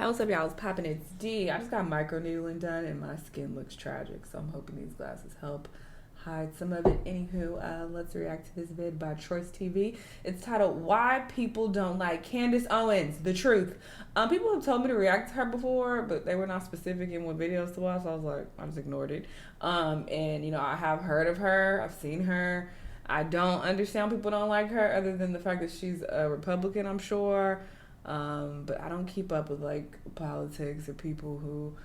what's up, y'all? It's popping. It's D. I just got microneedling done and my skin looks tragic, so I'm hoping these glasses help hide some of it. Anywho, let's react to this vid by Choice TV. It's titled "Why People Don't Like Candace Owens." The truth. People have told me to react to her before, but they were not specific in what videos to watch, so I was like, I just ignored it. And you know, I have heard of her. I've seen her. I don't understand people don't like her, other than the fact that she's a Republican, I'm sure. But I don't keep up with like politics or people who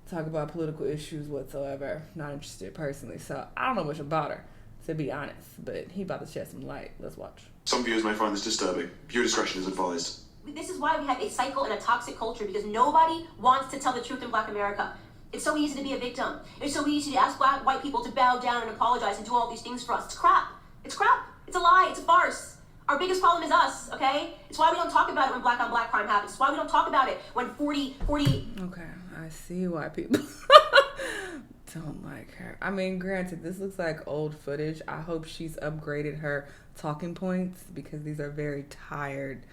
talk about political issues whatsoever. Not interested personally, so I don't know much about her, to be honest. But he about to shed some light. Let's watch. Some viewers may find this disturbing. Viewer discretion is advised. This is why we have a cycle and a toxic culture, because nobody wants to tell the truth in Black America. It's so easy to be a victim. It's so easy to ask white people to bow down and apologize and do all these things for us. It's crap. It's crap. It's a lie. It's a farce. Our biggest problem is us, okay? It's why we don't talk about it when black on black crime happens. It's why we don't talk about it when 40... Okay, I see why people don't like her. I mean, granted, this looks like old footage. I hope she's upgraded her talking points, because these are very tired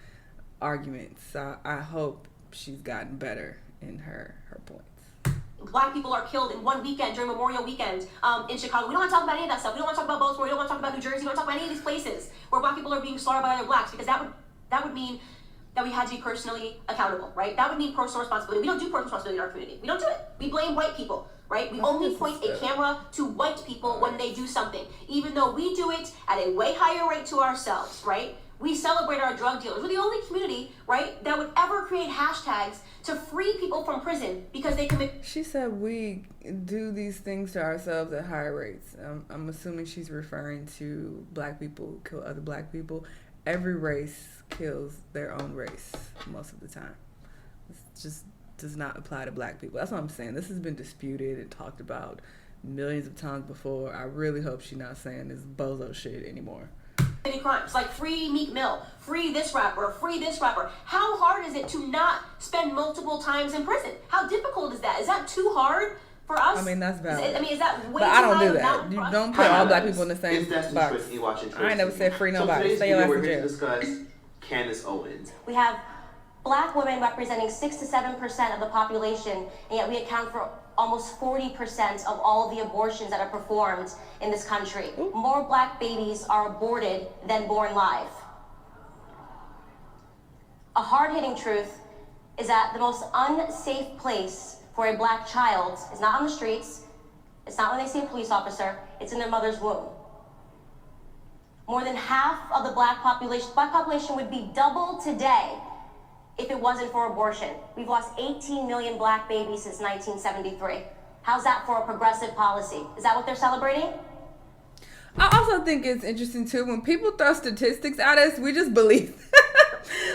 arguments. I hope she's gotten better in her points. Black people are killed in one weekend during Memorial Weekend in Chicago. We don't want to talk about any of that stuff. We don't want to talk about Baltimore. We don't want to talk about New Jersey. We don't want to talk about any of these places where black people are being slaughtered by other blacks, because that would mean that we had to be personally accountable, right? That would mean personal responsibility. We don't do personal responsibility in our community. We don't do it. We blame white people, right? We only point a camera to white people when they do something, even though we do it at a way higher rate to ourselves, right? We celebrate our drug dealers. We're the only community, right, that would ever create hashtags to free people from prison because they commit. She said we do these things to ourselves at higher rates. I'm assuming she's referring to black people who kill other black people. Every race kills their own race most of the time. It just does not apply to black people. That's what I'm saying. This has been disputed and talked about millions of times before. I really hope she's not saying this bozo shit anymore. Crimes like free Meek Mill, free this rapper, free this rapper. How hard is it to not spend multiple times in prison? How difficult is that? Is that too hard for us? I mean, that's valid. Is that way but I too don't high do of a that. mountain You for us? don't put all black people in the same box. I ain't never said free nobody. Stay your ass in We're here jail. to discuss Candace Owens. We have black women representing 6 to 7% of the population, and yet we account for almost 40% of all of the abortions that are performed in this country. More black babies are aborted than born live. A hard-hitting truth is that the most unsafe place for a black child is not on the streets, it's not when they see a police officer, it's in their mother's womb. More than half of the black population would be double today if it wasn't for abortion. We've lost 18 million black babies since 1973. How's that for a progressive policy? Is that what they're celebrating? I also think it's interesting too, when people throw statistics at us, we just believe.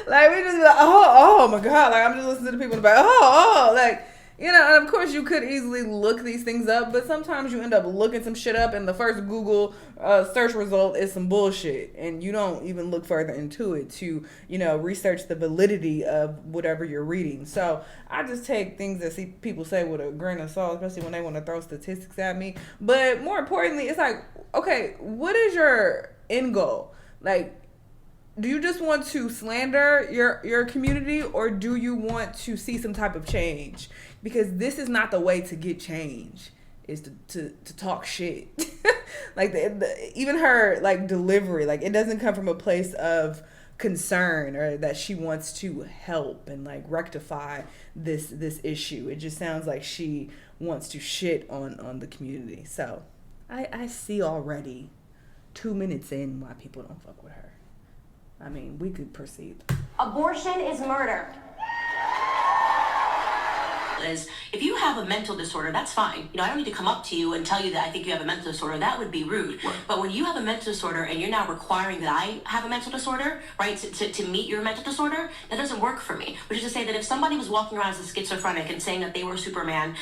Like, we just be like, oh my God. Like, I'm just listening to people and be like, like, you know, and of course you could easily look these things up, but sometimes you end up looking some shit up and the first Google search result is some bullshit, and you don't even look further into it to, you know, research the validity of whatever you're reading. So I just take things that people say with a grain of salt, especially when they want to throw statistics at me. But more importantly, it's like, okay, what is your end goal? Like, do you just want to slander your community, or do you want to see some type of change? Because this is not the way to get change, is to talk shit. Like even her like delivery, like it doesn't come from a place of concern or that she wants to help and like rectify this issue. It just sounds like she wants to shit on the community. So I see already 2 minutes in why people don't fuck with her. I mean, we could proceed. Abortion is murder. Is if you have a mental disorder, that's fine. You know, I don't need to come up to you and tell you that I think you have a mental disorder. That would be rude. Right. But when you have a mental disorder and you're now requiring that I have a mental disorder, right, to meet your mental disorder, that doesn't work for me. Which is to say that if somebody was walking around as a schizophrenic and saying that they were Superman,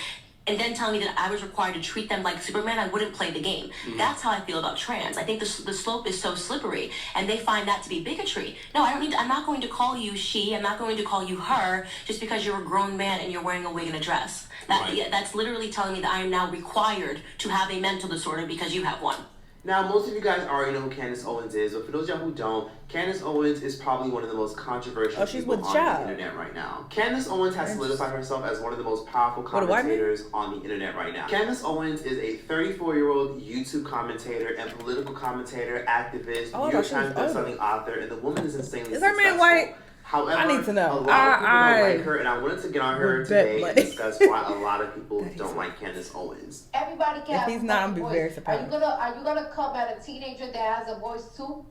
and then telling me that I was required to treat them like Superman, I wouldn't play the game. Mm-hmm. That's how I feel about trans. I think the slope is so slippery, and they find that to be bigotry. No, I'm not going to call you she. I'm not going to call you her just because you're a grown man and you're wearing a wig and a dress. That's literally telling me that I am now required to have a mental disorder because you have one. Now, most of you guys already know who Candace Owens is, but for those of y'all who don't, Candace Owens is probably one of the most controversial people on the internet right now. Candace Owens has solidified herself as one of the most powerful commentators on the internet right now. Candace Owens is a 34-year-old YouTube commentator and political commentator, activist, New York Times bestselling author, and the woman is insanely successful. Is her man white? However, I need to know. A lot of people don't like her, and I wanted to get on her today and discuss why a lot of people don't like Candace Owens. Everybody can. If he's not, I'm be very surprised. Are you gonna come at a teenager that has a voice too?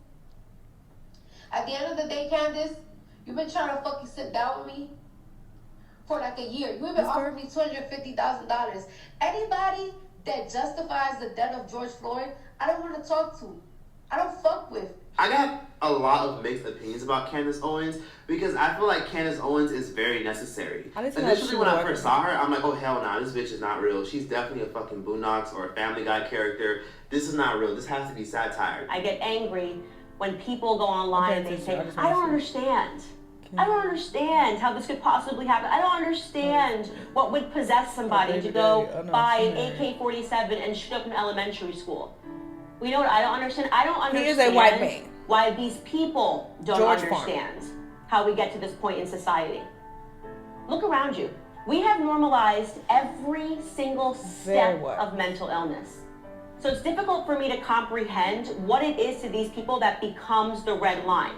At the end of the day, Candace, you've been trying to fucking sit down with me for like a year. You've been offering me $250,000. Anybody that justifies the death of George Floyd, I don't want to talk to. I don't fuck with. I got a lot of mixed opinions about Candace Owens because I feel like Candace Owens is very necessary. Initially, when I first saw her, I'm like, oh, hell nah, this bitch is not real. She's definitely a fucking Boondocks or a Family Guy character. This is not real. This has to be satire. I get angry when people go online and they say, I don't understand. I don't understand how this could possibly happen. I don't understand what would possess somebody to go buy an AK-47 and shoot up an elementary school. We know what I don't understand. I don't understand. He is a white man. Why these people don't understand how we get to this point in society. Look around you. We have normalized every single step of mental illness. So it's difficult for me to comprehend what it is to these people that becomes the red line.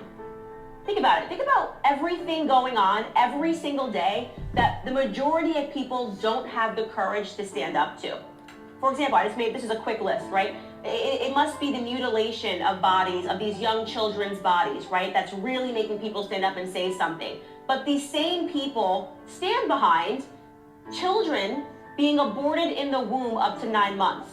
Think about it. Think about everything going on every single day that the majority of people don't have the courage to stand up to. For example, I just made, this is a quick list, right? It must be the mutilation of bodies, of these young children's bodies, right? That's really making people stand up and say something. But these same people stand behind children being aborted in the womb up to 9 months.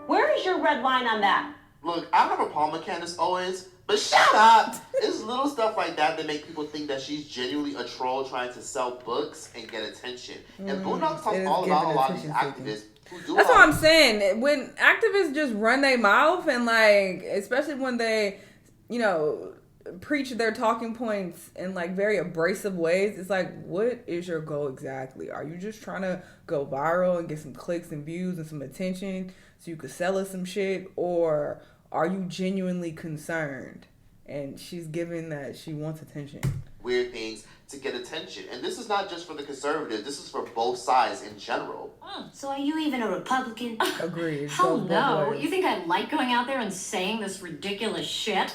Where is your red line on that? Look, I don't have a problem with Candace Owens, but shut up! It's little stuff like that make people think that she's genuinely a troll trying to sell books and get attention. And Boondocks talks all about a lot of these activists. That's what I'm saying. When activists just run their mouth and like, especially when they, you know, preach their talking points in like very abrasive ways, it's like, what is your goal exactly? Are you just trying to go viral and get some clicks and views and some attention so you could sell us some shit? Or are you genuinely concerned? And she's giving that she wants attention. Weird things to get attention. And this is not just for the conservatives. This is for both sides in general. So are you even a Republican? Agreed. Hell no. You think I like going out there and saying this ridiculous shit?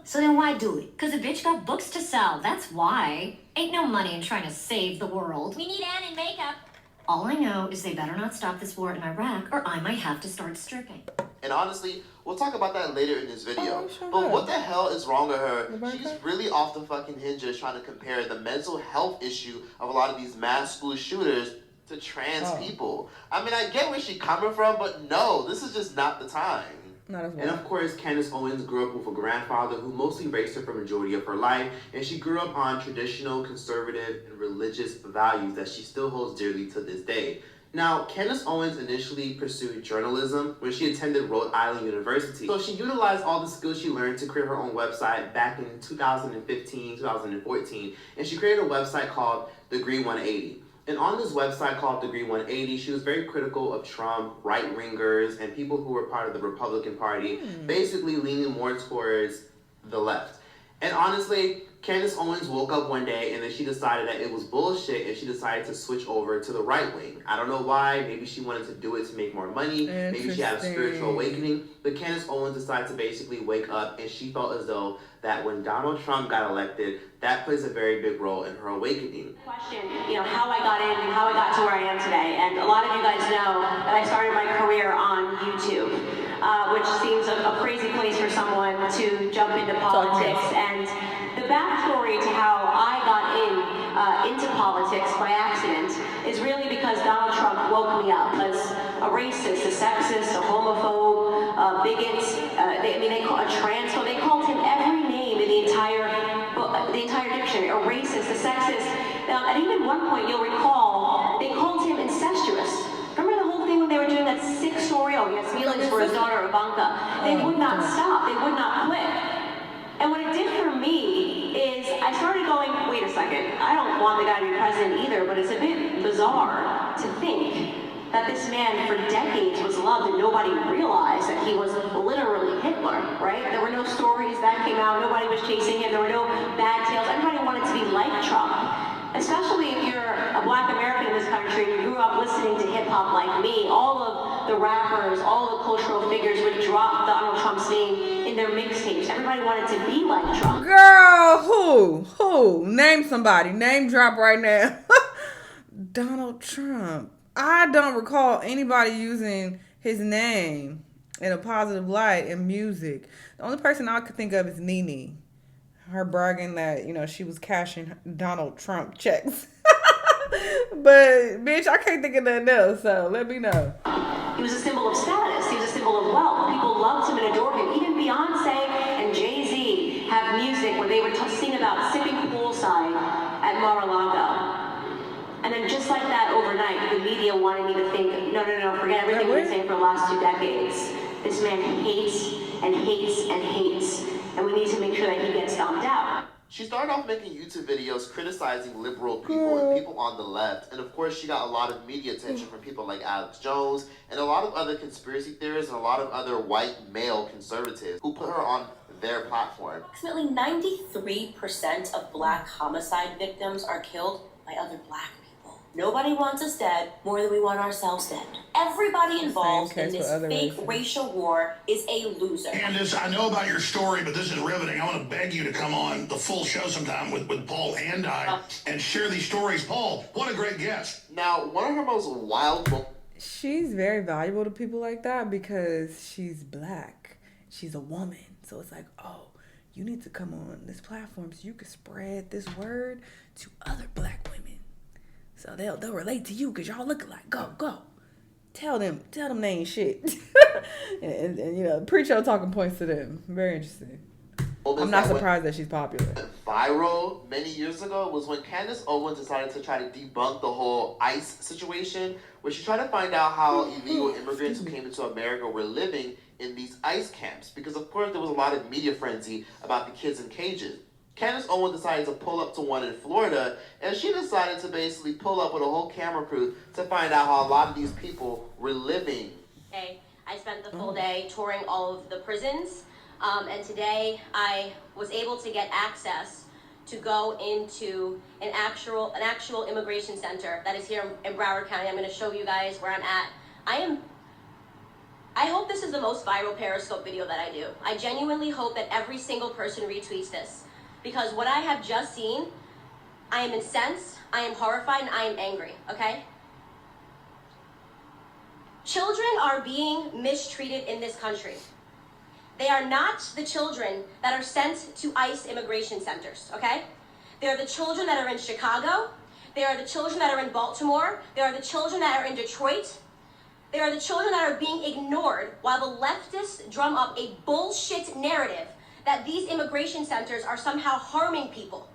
So then why do it? Because a bitch got books to sell. That's why. Ain't no money in trying to save the world. We need Anne in makeup. All I know is they better not stop this war in Iraq or I might have to start stripping. And honestly, we'll talk about that later in this video. But what the hell is wrong with her? She's really off the fucking hinges trying to compare the mental health issue of a lot of these mass school shooters to trans people. I mean, I get where she's coming from, but no, this is just not the time. Not as well. And of course, Candace Owens grew up with a grandfather who mostly raised her for the majority of her life, and she grew up on traditional, conservative, and religious values that she still holds dearly to this day. Now, Candace Owens initially pursued journalism when she attended Rhode Island University. So she utilized all the skills she learned to create her own website back in 2015, 2014, and she created a website called Degree 180. And on this website called Degree 180, she was very critical of Trump, right-wingers, and people who were part of the Republican Party, basically leaning more towards the left. And honestly, Candace Owens woke up one day and then she decided that it was bullshit and she decided to switch over to the right wing. I don't know why. Maybe she wanted to do it to make more money. Maybe she had a spiritual awakening. But Candace Owens decided to basically wake up and she felt as though that when Donald Trump got elected, that plays a very big role in her awakening. Question, you know, how I got in and how I got to where I am today. And a lot of you guys know that I started my career on YouTube, which seems a crazy place for someone to jump into politics. And the backstory to how I got into politics by accident is really because Donald Trump woke me up as a racist, a sexist, a homophobe, a bigot, they call a transphobe. They called him every name in the entire dictionary, a racist, a sexist. At even one point, you'll recall, they called him incestuous. Remember the whole thing when they were doing that sick story? Oh, he has feelings for his daughter Ivanka. They would not stop. They would not quit. And what it did for me is I started going, wait a second, I don't want the guy to be president either, but it's a bit bizarre to think that this man for decades was loved and nobody realized that he was literally Hitler, right? There were no stories that came out, nobody was chasing him, there were no bad tales, everybody wanted to be like Trump. Especially if you're a black American in this country and you grew up listening to hip hop like me, all of the rappers, all the cultural figures would drop Donald Trump's name in their mixtapes. Everybody wanted to be like Trump. Girl, who? Name somebody. Name drop right now. Donald Trump. I don't recall anybody using his name in a positive light in music. The only person I could think of is Nene. Her bragging that, she was cashing Donald Trump checks. But, bitch, I can't think of nothing else, so let me know. He was a symbol of status. He was a symbol of wealth. People loved him and adored him. Even Beyonce and Jay-Z have music where they would sing about sipping poolside at Mar-a-Lago. And then just like that, overnight, the media wanted me to think, no, forget everything we've been saying for the last 2 decades. This man hates and hates and hates. And we need to make sure that he gets stomped out. She started off making YouTube videos criticizing liberal people and people on the left. And of course, she got a lot of media attention from people like Alex Jones and a lot of other conspiracy theorists and a lot of other white male conservatives who put her on their platform. Approximately 93% of black homicide victims are killed by other black people. Nobody wants us dead more than we want ourselves dead. Everybody involved in this fake racial war is a loser. Candace, I know about your story, but this is riveting. I want to beg you to come on the full show sometime with Paul and I and share these stories. Paul, what a great guest. Now, one of her most wild... She's very valuable to people like that because she's black. She's a woman. So it's like, oh, you need to come on this platform so you can spread this word to other black women. So they'll relate to you because y'all look alike. Go. Tell them they ain't shit. and preach your talking points to them. Very interesting. I'm not surprised that she's popular. Viral many years ago was when Candace Owens decided to try to debunk the whole ICE situation, where she tried to find out how illegal immigrants who came into America were living in these ICE camps. Because of course there was a lot of media frenzy about the kids in cages. Candace Owens decided to pull up to one in Florida, and she decided to basically pull up with a whole camera crew to find out how a lot of these people were living. Okay, I spent the full day touring all of the prisons, and today I was able to get access to go into an actual immigration center that is here in Broward County. I'm going to show you guys where I'm at. I hope this is the most viral Periscope video that I do. I genuinely hope that every single person retweets this. Because what I have just seen, I am incensed, I am horrified, and I am angry, okay? Children are being mistreated in this country. They are not the children that are sent to ICE immigration centers, okay? They are the children that are in Chicago. They are the children that are in Baltimore. They are the children that are in Detroit. They are the children that are being ignored while the leftists drum up a bullshit narrative that these immigration centers are somehow harming people.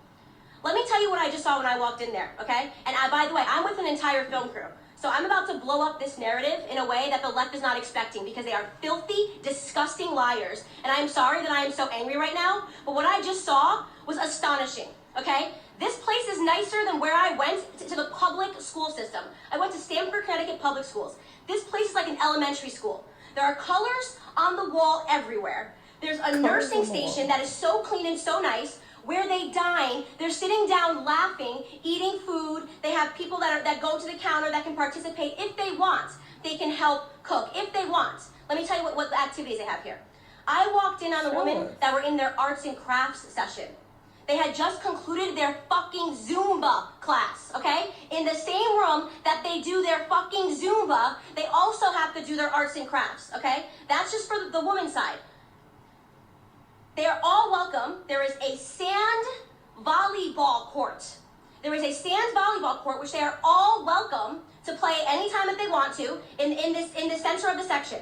Let me tell you what I just saw when I walked in there, okay? And by the way, I'm with an entire film crew. So I'm about to blow up this narrative in a way that the left is not expecting because they are filthy, disgusting liars. And I'm sorry that I am so angry right now, but what I just saw was astonishing, okay? This place is nicer than where I went to the public school system. I went to Stamford, Connecticut public schools. This place is like an elementary school. There are colors on the wall everywhere. There's a nursing station that is so clean and so nice. Where they dine, they're sitting down laughing, eating food. They have people that go to the counter that can participate if they want. They can help cook if they want. Let me tell you what the activities they have here. I walked in on the women that were in their arts and crafts session. They had just concluded their fucking Zumba class, okay? In the same room that they do their fucking Zumba, they also have to do their arts and crafts, okay? That's just for the women's side. They are all welcome. There is a sand volleyball court. There is a sand volleyball court which they are all welcome to play anytime that they want to in the center of the section.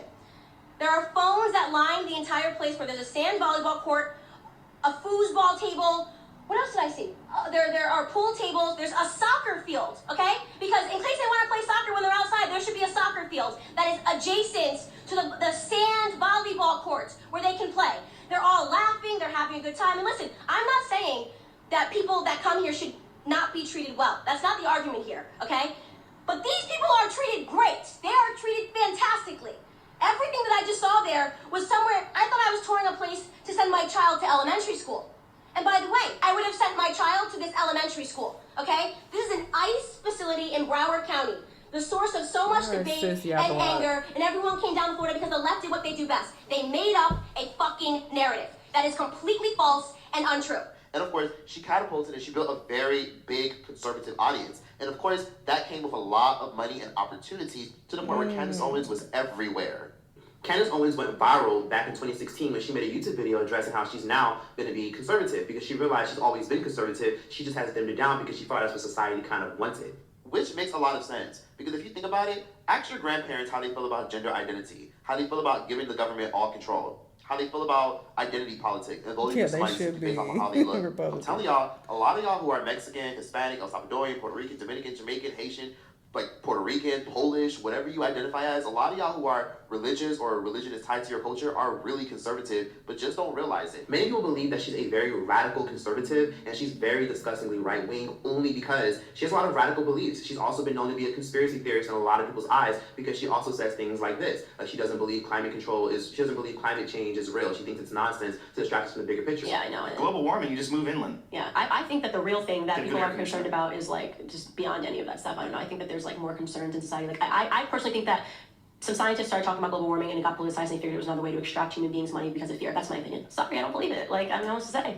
There are phones that line the entire place where there's a sand volleyball court, a foosball table. What else did I see? There are pool tables. There's a soccer field, okay? Because in case they want to play soccer when they're outside, there should be a soccer field that is adjacent to the sand volleyball court where they can play. They're all laughing, they're having a good time. And listen, I'm not saying that people that come here should not be treated well. That's not the argument here, okay? But these people are treated great. great. They are treated fantastically. Everything that I just saw there was somewhere, I thought I was touring a place to send my child to elementary school. And by the way, I would have sent my child to this elementary school, okay? This is an ICE facility in Broward County. The source of so much debate and anger, and everyone came down to Florida because the left did what they do best. They made up a fucking narrative that is completely false and untrue. And of course, she catapulted and she built a very big conservative audience. And of course, that came with a lot of money and opportunities to the point where Candace Owens was everywhere. Candace Owens went viral back in 2016 when she made a YouTube video addressing how she's now going to be conservative because she realized she's always been conservative. She just has dimmed it down because she thought that's what society kind of wanted. Which makes a lot of sense because if you think about it, ask your grandparents how they feel about gender identity, how they feel about giving the government all control, how they feel about identity politics and voting for somebody based off of how they look. I'm telling y'all, a lot of y'all who are Mexican, Hispanic, El Salvadorian, Puerto Rican, Dominican, Jamaican, Haitian, like Puerto Rican, Polish, whatever you identify as, a lot of y'all who are religious or religion is tied to your culture are really conservative, but just don't realize it. Many people believe that she's a very radical conservative and she's very disgustingly right-wing only because she has a lot of radical beliefs. She's also been known to be a conspiracy theorist in a lot of people's eyes because she also says things like this. Like she doesn't believe she doesn't believe climate change is real. She thinks it's nonsense to distract us from the bigger picture. Yeah, I know. Global warming, you just move inland. Yeah, I think that the real thing that people are concerned about is like just beyond any of that stuff. I don't know. I think that there's like more concerns in society. Like I personally think that some scientists started talking about global warming and it got politicized and they figured it was another way to extract human beings' money because of fear. That's my opinion. Sorry, I don't believe it. Like, I don't know what to say.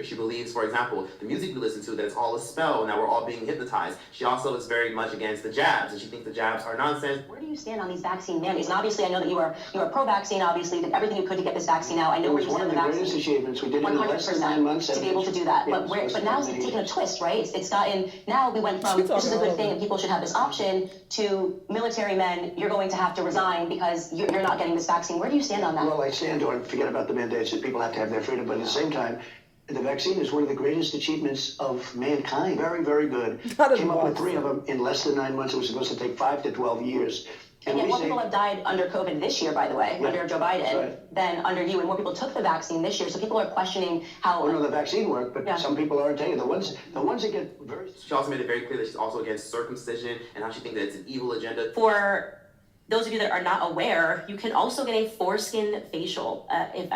She believes, for example, the music we listen to, that it's all a spell and that we're all being hypnotized. She also is very much against the jabs and she thinks the jabs are nonsense. Where do you stand on these vaccine mandates? And obviously, I know that you are pro-vaccine, obviously, did everything you could to get this vaccine out. I know where you stand on the vaccine. It was one of the greatest achievements. We did it in less than 9 months. To be able to do that. Yeah, but now it's taken a twist, right? It's gotten, now we went from, this is a good thing and people should have this option, to military men, you're going to have to resign because you're not getting this vaccine. Where do you stand on that? Well, I stand on, forget about the mandates, that people have to have their freedom, but at the same time, the vaccine is one of the greatest achievements of mankind. Very, very good. Came up with 3 of them in less than 9 months. It was supposed to take 5 to 12 years. And yet more people have died under COVID this year, by the way, under Joe Biden, than under you. And more people took the vaccine this year. So people are questioning how... Well, no, the vaccine worked, but some people aren't taking it. The ones that get very... She also made it very clear that she's also against circumcision and how she thinks that it's an evil agenda. For those of you that are not aware, you can also get a foreskin facial. You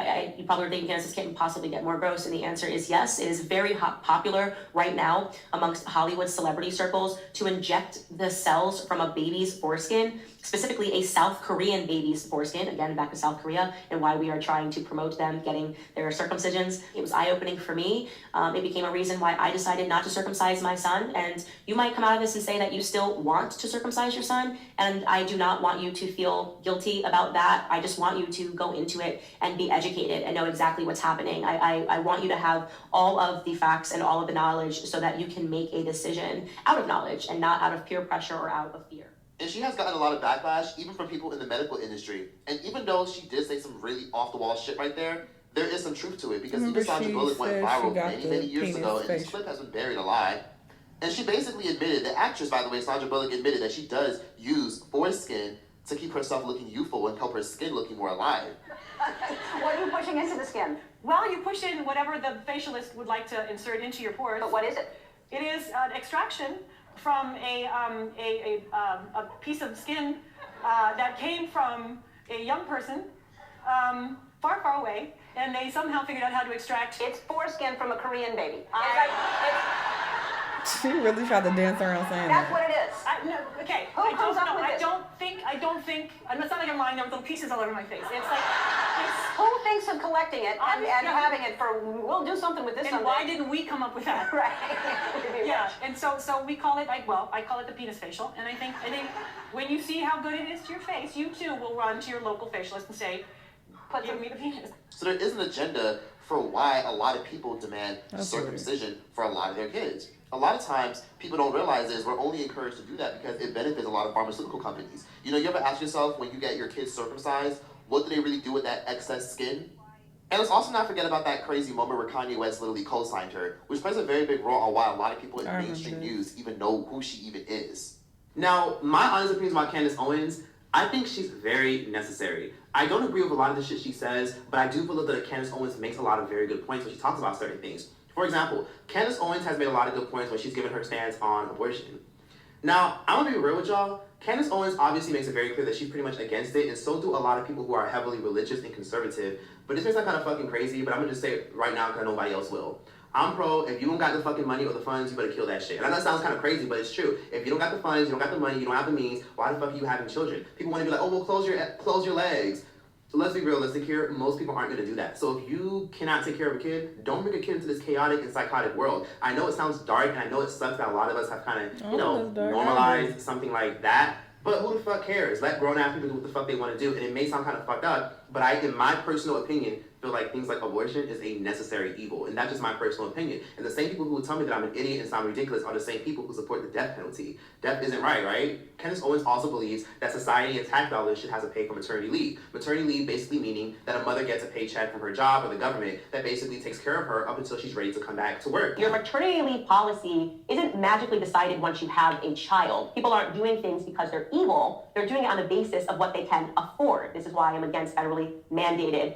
probably are thinking, this can't possibly get more gross, and the answer is yes. It is very popular right now amongst Hollywood celebrity circles to inject the cells from a baby's foreskin, specifically a South Korean baby's foreskin, again, back to South Korea, and why we are trying to promote them getting their circumcisions. It was eye-opening for me. It became a reason why I decided not to circumcise my son, and you might come out of this and say that you still want to circumcise your son, and I do not want you to feel guilty about that. I just want you to go into it and be educated and know exactly what's happening. I want you to have all of the facts and all of the knowledge so that you can make a decision out of knowledge and not out of peer pressure or out of fear. And she has gotten a lot of backlash, even from people in the medical industry. And even though she did say some really off-the-wall shit right there is some truth to it. Because even Sandra Bullock went viral many years ago, and this clip has been buried alive. And she basically admitted, the actress, by the way, Sandra Bullock, admitted that she does use foreskin to keep herself looking youthful and help her skin looking more alive. What are you pushing into the skin? Well, you push in whatever the facialist would like to insert into your pores. But what is it? It is an extraction from a piece of skin that came from a young person far, far away, and they somehow figured out how to extract. It's foreskin from a Korean baby. She really tried to dance around saying That's that. what it is. Okay. I don't think. It's not like I'm lying there with little pieces all over my face. It's like, who thinks of collecting it and having it for? We'll do something with this. And why didn't we come up with that? Right. Yeah. And so we call it I call it the penis facial. And I think when you see how good it is to your face, you too will run to your local facialist and say, give me the penis. So there is an agenda for why a lot of people demand circumcision for a lot of their kids. A lot of times, people don't realize is we're only encouraged to do that because it benefits a lot of pharmaceutical companies. You know, you ever ask yourself when you get your kids circumcised, what do they really do with that excess skin? And let's also not forget about that crazy moment where Kanye West literally co-signed her, which plays a very big role on why a lot of people in mainstream news even know who she even is. Now, my honest opinion about Candace Owens, I think she's very necessary. I don't agree with a lot of the shit she says, but I do believe that Candace Owens makes a lot of very good points when she talks about certain things. For example, Candace Owens has made a lot of good points when she's given her stance on abortion. Now, I'm gonna be real with y'all. Candace Owens obviously makes it very clear that she's pretty much against it, and so do a lot of people who are heavily religious and conservative. But this may sound kind of fucking crazy, but I'm gonna just say it right now because nobody else will. I'm pro, if you don't got the fucking money or the funds, you better kill that shit. And I know that sounds kind of crazy, but it's true. If you don't got the funds, you don't got the money, you don't have the means, why the fuck are you having children? People want to be like, oh, well, close your legs. So let's be realistic here. Most people aren't going to do that. So if you cannot take care of a kid, don't bring a kid into this chaotic and psychotic world. I know it sounds dark, and I know it sucks that a lot of us have kind of, normalized something like that. But who the fuck cares? Let grown-ass people do what the fuck they want to do. And it may sound kind of fucked up, but I, in my personal opinion, feel like things like abortion is a necessary evil. And that's just my personal opinion. And the same people who would tell me that I'm an idiot and sound ridiculous are the same people who support the death penalty. Death isn't right? Candace Owens also believes that society and tax dollars should have to pay for maternity leave. Maternity leave basically meaning that a mother gets a paycheck from her job or the government that basically takes care of her up until she's ready to come back to work. Your maternity leave policy isn't magically decided once you have a child. People aren't doing things because they're evil. They're doing it on the basis of what they can afford. This is why I'm against federally mandated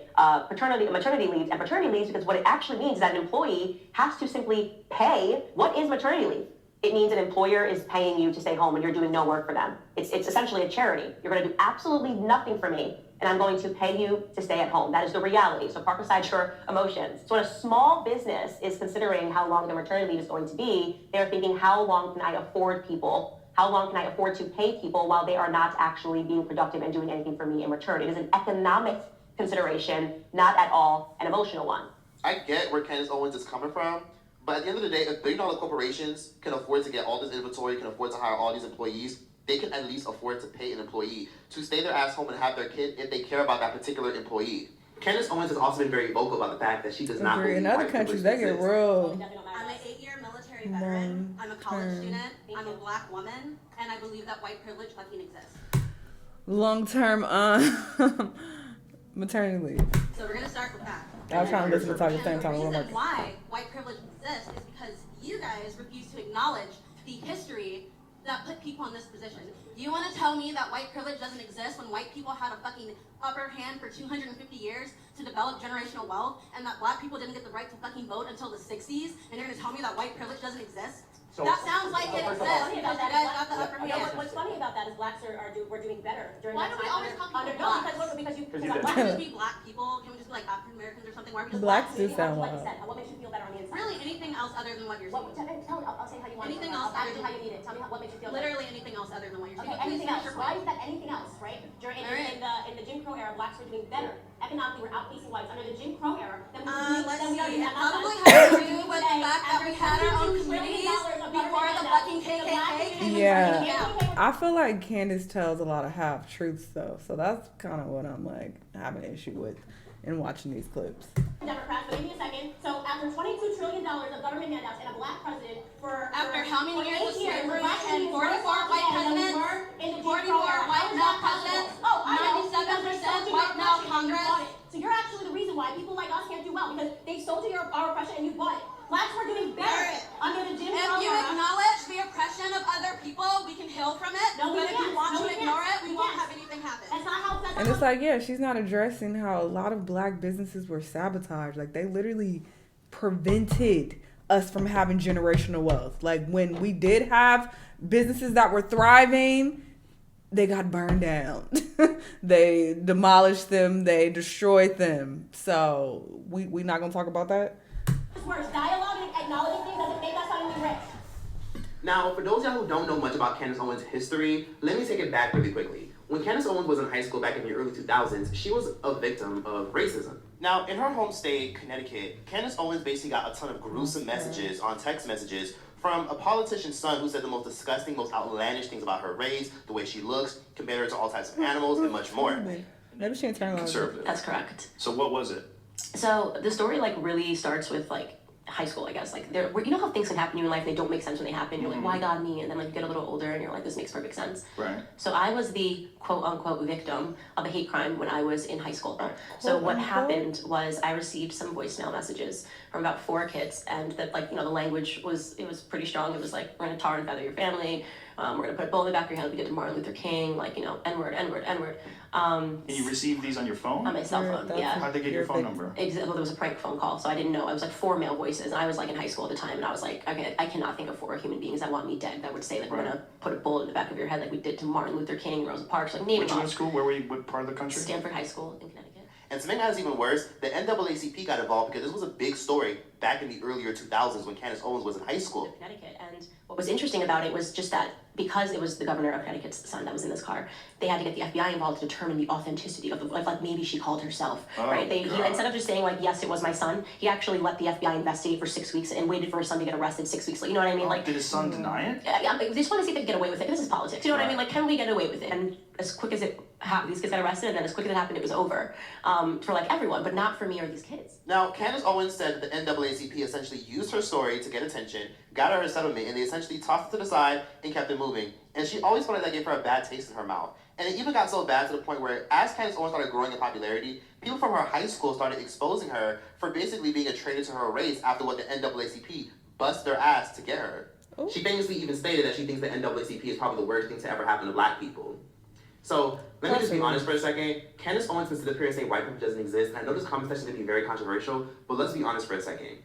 maternity leaves and paternity leaves, because what it actually means is that an employee has to simply pay. What is maternity leave? It means an employer is paying you to stay home and you're doing no work for them. It's essentially a charity. You're going to do absolutely nothing for me, and I'm going to pay you to stay at home. That is the reality. So park aside your emotions. So when a small business is considering how long their maternity leave is going to be, they're thinking, how long can I afford people? How long can I afford to pay people while they are not actually being productive and doing anything for me in return? It is an economic consideration, not at all an emotional one. I get where Candace Owens is coming from, but at the end of the day, if billion-dollar corporations can afford to get all this inventory, can afford to hire all these employees, they can at least afford to pay an employee to stay their ass home and have their kid if they care about that particular employee. Candace Owens has also been very vocal about the fact that she does not believe in other countries they get real. I'm an 8-year military veteran. I'm a college student. I'm a black woman, and I believe that white privilege fucking exists. Long-term maternity leave. So we're gonna start with that. I was trying to listen to talk at the same time. The reason why white privilege exists is because you guys refuse to acknowledge the history that put people in this position. You want to tell me that white privilege doesn't exist when white people had a fucking upper hand for 250 years to develop generational wealth, and that black people didn't get the right to fucking vote until the 60s, and you're gonna tell me that white privilege doesn't exist? That sounds like it exists because you guys got the upper hand. What's funny about that is blacks we're doing better during Why that do we time. always talk about Because blacks? Why can't we just be black people? Can we just be like African Americans or something? Why are we just Blacks do black? sound What wild. What makes you feel better on the inside? Really, anything else other than what you're saying. Tell me, I'll say how you want Anything it. else I'll ask you other how than- you need it. Tell me what makes you feel Literally anything else other than what you're saying. Okay, anything else. Your Why point. is that anything else, right? In the Jim Crow era, blacks were doing better. Economically, we're outpacing whites. Under the Jim Crow era, then we Let's then we are see. doing It that. probably has to do with the fact that we had our own communities before the fucking KKK came Yeah. I feel like Candace tells a lot of half truths though, so that's kind of what I'm like having an issue with in watching these clips. Democrats, but give me a second. So after $22 trillion of government handouts and a black president After how many years of 8 years, slavery blacks and 44 white presidents, 44 white male presidents, 97% white male Congress. So you're actually the reason why people like us can't do well, because they sold to our oppression and you bought it. Blacks were doing better under the Jim Crow If you era. acknowledge the oppression of other people, we can heal from it. No, we but if can't. you want No, to we ignore can't. it, we We won't can't. have anything happen. That's not how. And it's like, yeah, she's not addressing how a lot of black businesses were sabotaged. Like, they literally prevented us from having generational wealth. Like, when we did have businesses that were thriving, they got burned down. They demolished them. They destroyed them. So we not going to talk about that? Worse, dialogue and acknowledging things doesn't make us suddenly rich. Now, for those of y'all who don't know much about Candace Owens' history, let me take it back really quickly. When Candace Owens was in high school back in the early 2000s, she was a victim of racism. Now, in her home state, Connecticut, Candace Owens basically got a ton of gruesome messages on text messages from a politician's son who said the most disgusting, most outlandish things about her race, the way she looks, compared her to all types of animals, and much more. Maybe she internalized. Conservative. That's correct. So what was it? So the story really starts with high school, I guess. You know how things can happen in your life, they don't make sense when they happen. You're like, why God me? And then you get a little older and you're like, this makes perfect sense. Right. So I was the quote unquote victim of a hate crime when I was in high school. So what happened was I received some voicemail messages from about 4 kids, and that the language was pretty strong. It was like, we're gonna tar and feather your family, We're gonna put a bullet in the back of your head like we did to Martin Luther King, like, you know, N-word, N-word, N-word. And you received these on your phone? On my cell phone, yeah. How'd they get your phone number? Well, there was a prank phone call, so I didn't know. It was like 4 male voices, and I was like in high school at the time, and I was like, okay, I cannot think of 4 human beings that want me dead that would say like, we're gonna put a bullet in the back of your head like we did to Martin Luther King, Rosa Parks, like name it. Where'd you go to school? Where were you? What part of the country? Stanford High School in Connecticut. And to make matters even worse, the NAACP got involved because this was a big story back in the earlier 2000s when Candace Owens was in high school. Connecticut, and what was interesting about it was just that because it was the governor of Connecticut's son that was in this car, they had to get the FBI involved to determine the authenticity of the, like maybe she called herself, right? He, instead of just saying like, yes, it was my son, he actually let the FBI investigate for 6 weeks and waited for his son to get arrested 6 weeks later. You know what I mean? Like, did his son deny it? Yeah, they just want to see if they can get away with it. This is politics. You know what I mean? Like, can we get away with it? And as quick as it happened, these kids got arrested, and then as quick as it happened, it was over for like everyone, but not for me or these kids. Now, Candace Owens said that the NAACP essentially used her story to get attention, got her a settlement, and they essentially tossed it to the side and kept it moving. And she always felt like that gave her a bad taste in her mouth. And it even got so bad to the point where, as Candace Owens started growing in popularity, people from her high school started exposing her for basically being a traitor to her race after what the NAACP bust their ass to get her. Ooh. She famously even stated that she thinks the NAACP is probably the worst thing to ever happen to black people. So, let me just be honest for a second. Candace Owens can sit up here and say white privilege doesn't exist, and I know this comment section is going to be very controversial, but let's be honest for a second.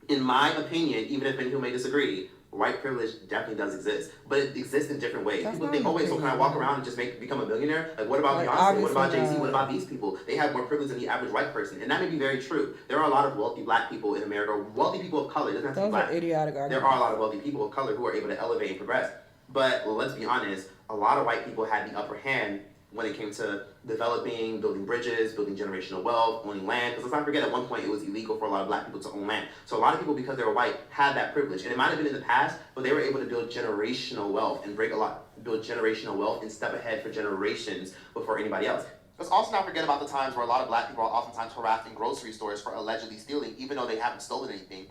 In my opinion, even if anyone may disagree, white privilege definitely does exist, but it exists in different ways. People think, oh wait, so can I walk around and just become a millionaire? Like, what about Beyonce? What about Jay-Z? What about these people? They have more privilege than the average white person, and that may be very true. There are a lot of wealthy black people in America, wealthy people of color. It doesn't have to be black. Idiotic arguments. There are a lot of wealthy people of color who are able to elevate and progress. But let's be honest, a lot of white people had the upper hand when it came to developing, building bridges, building generational wealth, owning land. Because let's not forget, at one point it was illegal for a lot of black people to own land. So a lot of people, because they were white, had that privilege. And it might have been in the past, but they were able to build generational wealth and build generational wealth and step ahead for generations before anybody else. Let's also not forget about the times where a lot of black people are oftentimes harassed in grocery stores for allegedly stealing, even though they haven't stolen anything.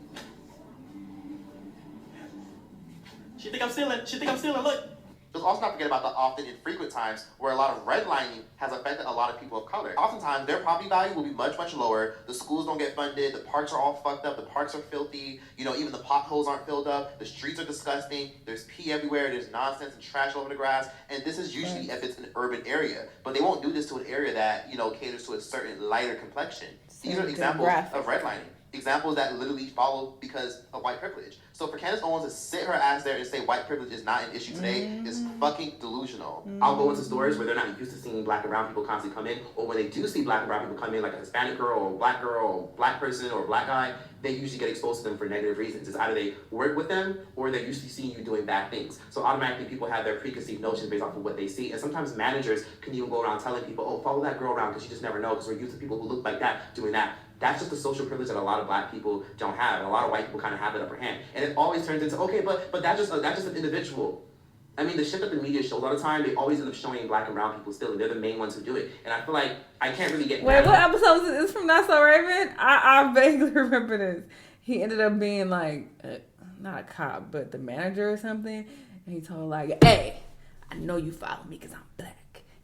She think I'm stealing, look. Let's also not forget about the often and frequent times where a lot of redlining has affected a lot of people of color. Oftentimes, their property value will be much, much lower. The schools don't get funded. The parks are all fucked up. The parks are filthy. You know, even the potholes aren't filled up. The streets are disgusting. There's pee everywhere. There's nonsense and trash all over the grass. And this is usually if it's an urban area. But they won't do this to an area that, you know, caters to a certain lighter complexion. These are examples of redlining. Examples that literally follow because of white privilege. So for Candace Owens to sit her ass there and say white privilege is not an issue today is fucking delusional. I'll go into stores where they're not used to seeing black and brown people constantly come in, or when they do see black and brown people come in, like a Hispanic girl or black girl or black person or black guy, they usually get exposed to them for negative reasons. It's either they work with them or they're used to seeing you doing bad things. So automatically people have their preconceived notions based off of what they see. And sometimes managers can even go around telling people, oh, follow that girl around because you just never know, because we're used to people who look like that doing that. That's just the social privilege that a lot of black people don't have, and a lot of white people kind of have that upper hand. And it always turns into, okay, but that's just an individual. I mean, the shit that the media shows all the time, they always end up showing black and brown people still, and they're the main ones who do it. And I feel like I can't really get. Wait, what episode is this from? Not So Raven? I vaguely remember this. He ended up being like, not a cop, but the manager or something, and he told like, hey, I know you follow me because I'm black.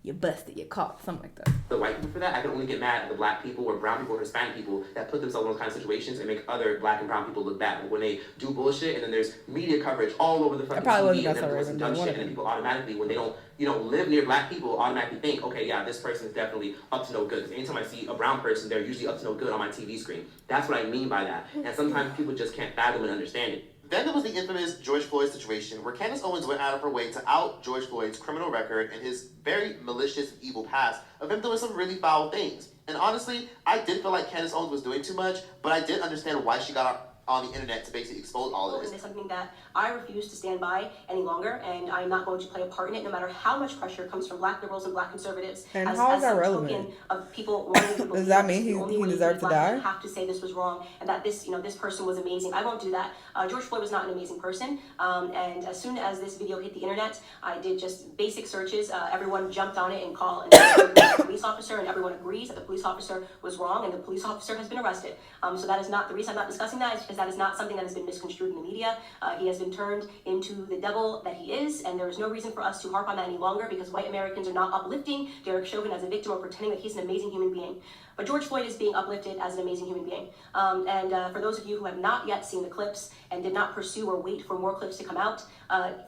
You're busted, you're caught, something like that. The white people for that, I can only get mad at the black people or brown people or Hispanic people that put themselves in those kind of situations and make other black and brown people look bad. Like when they do bullshit and then there's media coverage all over the fucking TV and then person done shit and then people automatically, when they don't, live near black people, automatically think, okay, yeah, this person is definitely up to no good. Because anytime I see a brown person, they're usually up to no good on my TV screen. That's what I mean by that. And sometimes people just can't fathom and understand it. Then there was the infamous George Floyd situation where Candace Owens went out of her way to out George Floyd's criminal record and his very malicious and evil past of him doing some really foul things. And honestly, I did feel like Candace Owens was doing too much, but I did understand why she got on the internet to basically expose all of this. And it's something that I refuse to stand by any longer, and I'm not going to play a part in it, no matter how much pressure comes from black liberals and black conservatives. And how is that relevant? Token of people wanting to believe does that mean he deserved to die? You have to say this was wrong, and that this person was amazing. I won't do that. George Floyd was not an amazing person, and as soon as this video hit the internet, I did just basic searches. Everyone jumped on it and called the police officer, and everyone agrees that the police officer was wrong, and the police officer has been arrested. So that is not the reason I'm not discussing that. It's because because that is not something that has been misconstrued in the media. He has been turned into the devil that he is, and there is no reason for us to harp on that any longer because white Americans are not uplifting Derek Chauvin as a victim or pretending that he's an amazing human being. But George Floyd is being uplifted as an amazing human being. For those of you who have not yet seen the clips and did not pursue or wait for more clips to come out,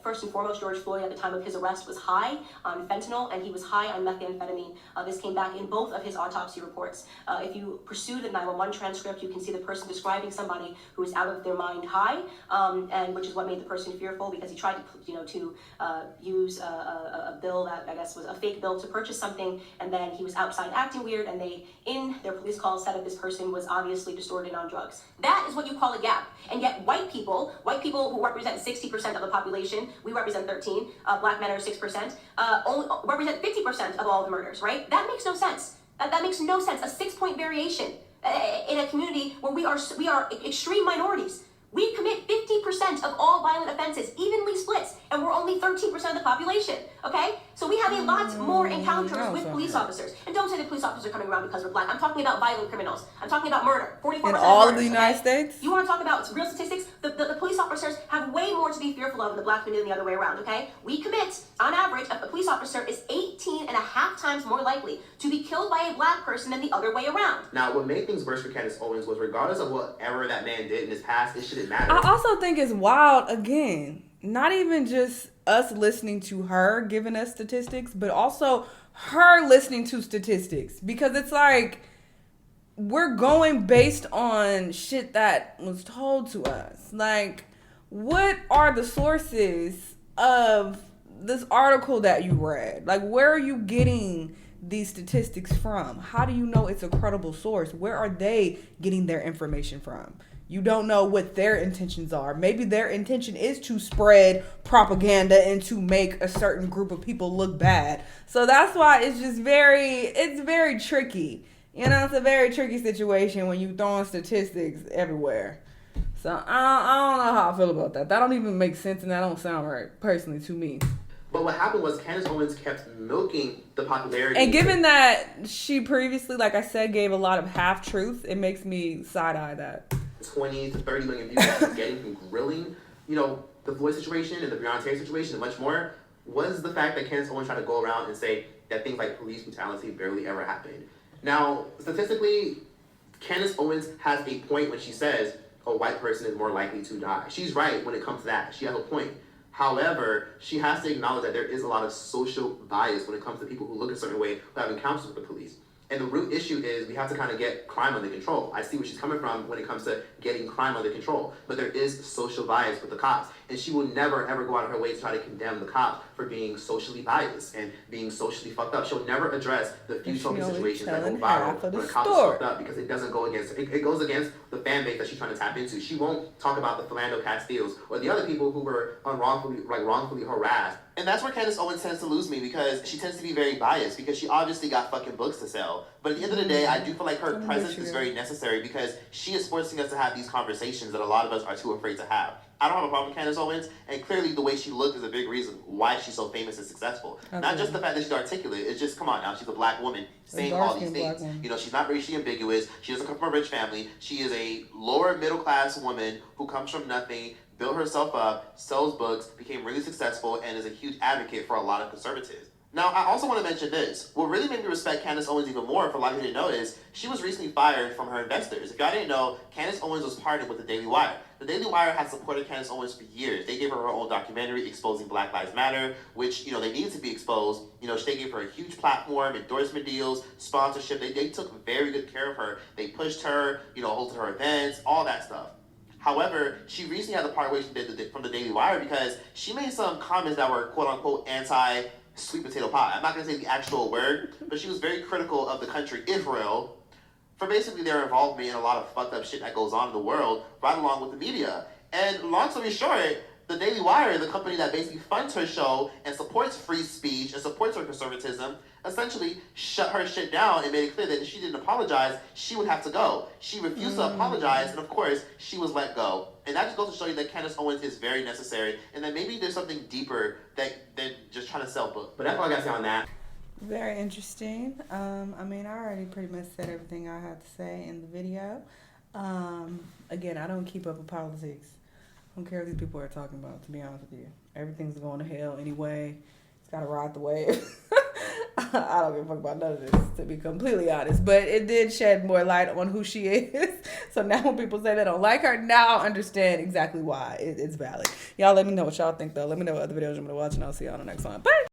first and foremost, George Floyd at the time of his arrest was high on fentanyl and he was high on methamphetamine. This came back in both of his autopsy reports. If you pursue the 911 transcript, you can see the person describing somebody who is out of their mind high, and which is what made the person fearful because he tried to use a bill that I guess was a fake bill to purchase something, and then he was outside acting weird, and they in their police call said that this person was obviously distorted on drugs. That is what you call a gap. And yet white people who represent 60% of the population, we represent 13, black men are 6%, only represent 50% of all the murders, right? That makes no sense. That makes no sense. A 6-point variation in a community where we are extreme minorities. We commit 50% of all violent offenses, evenly splits, and we're only 13% of the population, okay? So we have a lot more encounters with police officers. And don't say the police officers are coming around because we're black. I'm talking about violent criminals. I'm talking about murder. 44% in all of of the United States? You want to talk about real statistics? The police officers have way more to be fearful of in the black community than the other way around, okay? We commit, on average, a police officer is 18.5 times more likely to be killed by a black person than the other way around. Now, what made things worse for Candace Owens was regardless of whatever that man did in his past, it shouldn't matter. I also think it's wild, again, not even just us listening to her giving us statistics, but also her listening to statistics. Because it's like, we're going based on shit that was told to us. Like, what are the sources of this article that you read? Like, where are you getting these statistics from? How do you know it's a credible source? Where are they getting their information from? You don't know what their intentions are. Maybe their intention is to spread propaganda and to make a certain group of people look bad. So that's why it's just it's very tricky. You know, it's a very tricky situation when you throwing statistics everywhere. So I don't know how I feel about that. That don't even make sense and that don't sound right, personally, to me. But what happened was Candace Owens kept milking the popularity. And given that she previously, like I said, gave a lot of half-truths, it makes me side-eye that. 20 to 30 million views that she's getting from grilling, the Floyd situation and the Breonna Taylor situation and much more, was the fact that Candace Owens tried to go around and say that things like police brutality barely ever happened. Now, statistically, Candace Owens has a point when she says a white person is more likely to die. She's right when it comes to that. She has a point. However, she has to acknowledge that there is a lot of social bias when it comes to people who look a certain way who have encounters with the police. And the root issue is we have to kind of get crime under control. I see where she's coming from when it comes to getting crime under control. But there is social bias with the cops. And she will never, ever go out of her way to try to condemn the cops for being socially biased and being socially fucked up. She'll never address the few token situations that go viral when the cops is fucked up because it doesn't go against, it goes against the fan base that she's trying to tap into. She won't talk about the Philando Castiles or the other people who were wrongfully harassed. And that's where Candace Owens tends to lose me because she tends to be very biased because she obviously got fucking books to sell. But at the end of the day, I do feel like her presence is very necessary because she is forcing us to have these conversations that a lot of us are too afraid to have. I don't have a problem with Candace Owens, and clearly the way she looked is a big reason why she's so famous and successful. Okay. Not just the fact that she's articulate, it's just, come on now, she's a black woman saying all these things. She's not racially ambiguous, she doesn't come from a rich family, she is a lower middle class woman who comes from nothing, built herself up, sells books, became really successful, and is a huge advocate for a lot of conservatives. Now, I also want to mention this. What really made me respect Candace Owens even more, for a lot of you didn't know, is she was recently fired from her investors. If y'all didn't know, Candace Owens was partnered with the Daily Wire. The Daily Wire has supported Candace Owens for years. They gave her own documentary exposing Black Lives Matter, which, they needed to be exposed. They gave her a huge platform, endorsement deals, sponsorship. They took very good care of her. They pushed her, hosted her events, all that stuff. However, she recently had to part ways from the Daily Wire because she made some comments that were quote-unquote anti-sweet potato pie. I'm not going to say the actual word, but she was very critical of the country Israel for basically their involvement in a lot of fucked up shit that goes on in the world, right along with the media. And long story short, the Daily Wire, the company that basically funds her show and supports free speech and supports her conservatism, essentially shut her shit down and made it clear that if she didn't apologize, she would have to go. She refused to apologize, and of course, she was let go. And that just goes to show you that Candace Owens is very necessary, and that maybe there's something deeper than just trying to sell books. But that's all I got to say on that. Very interesting. I already pretty much said everything I had to say in the video. Again, I don't keep up with politics. I don't care what these people are talking about, to be honest with you. Everything's going to hell anyway. It's got to ride the wave. I don't give a fuck about none of this, to be completely honest. But it did shed more light on who she is. So now when people say they don't like her, now I understand exactly why it's valid. Y'all let me know what y'all think, though. Let me know what other videos you want to watch, and I'll see y'all on the next one. Bye!